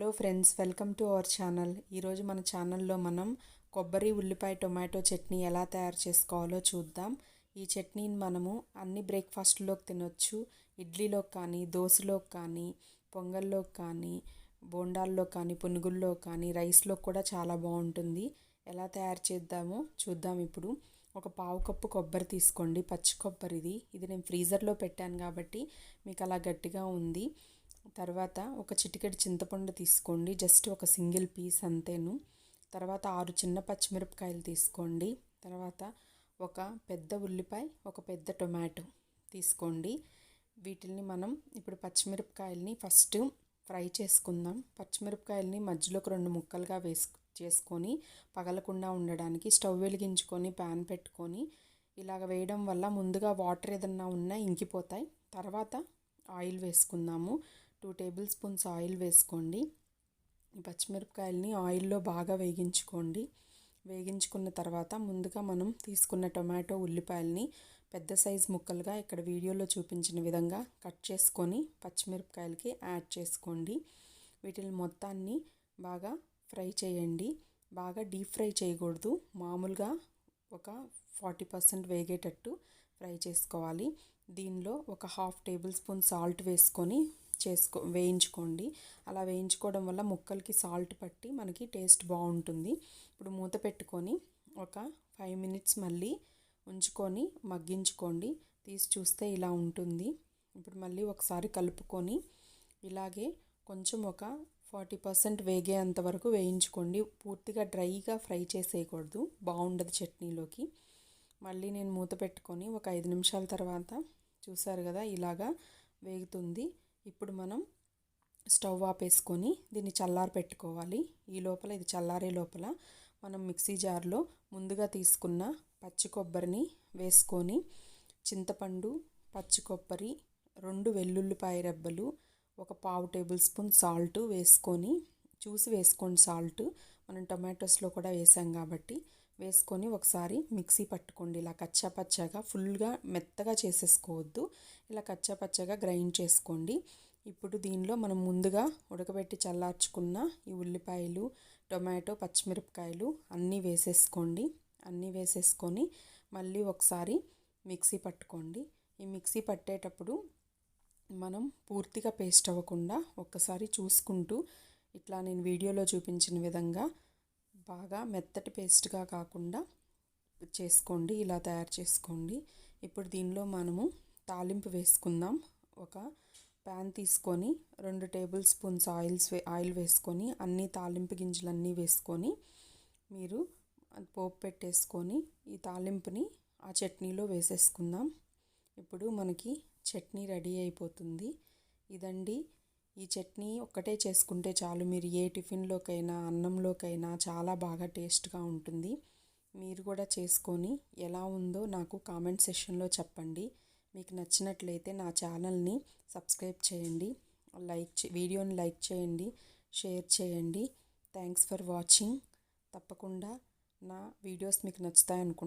Hello friends, welcome to our channel. ఈరోజు మన ఛానల్లో మనం కొబ్బరి ఉల్లిపాయ టొమాటో చట్నీ ఎలా తయారు చేసుకోవాలో చూద్దాం. ఈ చట్నీని మనము అన్ని బ్రేక్ఫాస్ట్లోకి తినొచ్చు. ఇడ్లీలోకి కానీ, దోశలోకి కానీ, పొంగల్లోకి కానీ, బోండాల్లో కానీ, పునుగుల్లో కానీ, రైస్లో కూడా చాలా బాగుంటుంది. ఎలా తయారు చేద్దామో చూద్దాం. ఇప్పుడు ఒక పావు కప్పు కొబ్బరి తీసుకోండి. పచ్చి కొబ్బరి ఇది నేను ఫ్రీజర్లో పెట్టాను కాబట్టి మీకు అలా గట్టిగా ఉంది. తర్వాత ఒక చిటికెడు చింతపండు తీసుకోండి, జస్ట్ ఒక సింగిల్ పీస్ అంతేను. తర్వాత 6 చిన్న పచ్చిమిరపకాయలు తీసుకోండి. తర్వాత ఒక పెద్ద ఉల్లిపాయ, ఒక పెద్ద టొమాటో తీసుకోండి. వీటిని మనం ఇప్పుడు పచ్చిమిరపకాయలని ఫస్ట్ ఫ్రై చేసుకుందాం. పచ్చిమిరపకాయలని మధ్యలోకి 2 ముక్కలుగా చేసుకొని పగలకుండా ఉండడానికి స్టవ్ వెలిగించుకొని ప్యాన్ పెట్టుకొని ఇలాగ వేయడం వల్ల ముందుగా వాటర్ ఏదన్నా ఉన్నా ఇంకిపోతాయి. తర్వాత ఆయిల్ వేసుకుందాము. 2 టేబుల్ స్పూన్స్ ఆయిల్ వేసుకోండి. పచ్చిమిరపకాయలని ఆయిల్లో బాగా వేగించుకోండి. వేగించుకున్న తర్వాత ముందుగా మనం తీసుకున్న టొమాటో ఉల్లిపాయలని పెద్ద సైజు ముక్కలుగా ఇక్కడ వీడియోలో చూపించిన విధంగా కట్ చేసుకొని పచ్చిమిరపకాయలకి యాడ్ చేసుకోండి. వీటిని మొత్తాన్ని బాగా ఫ్రై చేయండి. బాగా డీప్ ఫ్రై చేయకూడదు, మామూలుగా ఒక 40% వేగేటట్టు ఫ్రై చేసుకోవాలి. దీనిలో ఒక 1/2 టేబుల్ స్పూన్ సాల్ట్ వేసుకొని వేయించుకోండి. అలా వేయించుకోవడం వల్ల ముక్కలకి సాల్ట్ పట్టి మనకి టేస్ట్ బాగుంటుంది. ఇప్పుడు మూత పెట్టుకొని ఒక 5 మినిట్స్ మళ్ళీ ఉంచుకొని మగ్గించుకోండి. తీసి చూస్తే ఇలా ఉంటుంది. ఇప్పుడు మళ్ళీ ఒకసారి కలుపుకొని ఇలాగే కొంచెం ఒక 40% వేగేంత వరకు వేయించుకోండి. పూర్తిగా డ్రైగా ఫ్రై చేసేయకూడదు, బాగుండదు చట్నీలోకి. మళ్ళీ నేను మూత పెట్టుకొని ఒక 5 నిమిషాల తర్వాత చూసారు కదా ఇలాగా వేగుతుంది. ఇప్పుడు మనం స్టవ్ ఆపేసుకొని దీన్ని చల్లారి పెట్టుకోవాలి. ఈ లోపల ఇది చల్లారే లోపల మనం మిక్సీ జార్లో ముందుగా తీసుకున్న పచ్చి కొబ్బరిని వేసుకొని చింతపండు, పచ్చి కొబ్బరి, 2 వెల్లుల్లిపాయ రెబ్బలు, ఒక 1/2 టేబుల్ స్పూన్ సాల్ట్ వేసుకొని చూసి వేసుకోండి. సాల్ట్ మనం టొమాటోస్లో కూడా వేసాం కాబట్టి వేసుకొని ఒకసారి మిక్సీ పట్టుకోండి. ఇలా కచ్చాపచ్చాగా, ఫుల్గా మెత్తగా చేసేసుకోవద్దు, ఇలా కచ్చాపచ్చాగా గ్రైండ్ చేసుకోండి. ఇప్పుడు దీనిలో మనం ముందుగా ఉడకబెట్టి చల్లార్చుకున్న ఈ ఉల్లిపాయలు, టొమాటో, పచ్చిమిరపకాయలు అన్నీ వేసేసుకోండి. అన్నీ వేసేసుకొని మళ్ళీ ఒకసారి మిక్సీ పట్టుకోండి. ఈ మిక్సీ పట్టేటప్పుడు మనం పూర్తిగా పేస్ట్ అవ్వకుండా ఒక్కసారి చూసుకుంటూ ఇట్లా నేను వీడియోలో చూపించిన విధంగా బాగా మెత్తటి పేస్ట్గా కాకుండా చేసుకోండి. ఇలా తయారు చేసుకోండి. ఇప్పుడు దీనిలో మనము తాలింపు వేసుకుందాం. ఒక ప్యాన్ తీసుకొని 2 టేబుల్ స్పూన్స్ ఆయిల్ వేసుకొని అన్ని తాలింపు గింజలన్నీ వేసుకొని మీరు పోపు పెట్టేసుకొని ఈ తాలింపుని ఆ చట్నీలో వేసేసుకుందాం. ఇప్పుడు మనకి చట్నీ రెడీ అయిపోతుంది. ఇదండి, ఈ చట్నీ ఒక్కటే చేసుకుంటే చాలు. మీరు ఏ టిఫిన్లోకైనా, అన్నంలోకైనా చాలా బాగా టేస్ట్గా ఉంటుంది. మీరు కూడా చేసుకొని ఎలా ఉందో నాకు కామెంట్ సెక్షన్లో చెప్పండి. మీకు నచ్చినట్లయితే నా ఛానల్ని సబ్స్క్రైబ్ చేయండి, వీడియోని లైక్ చేయండి, షేర్ చేయండి. Thanks for watching. తప్పకుండా నా వీడియోస్ మీకు నచ్చుతాయి అనుకుంటున్నాను.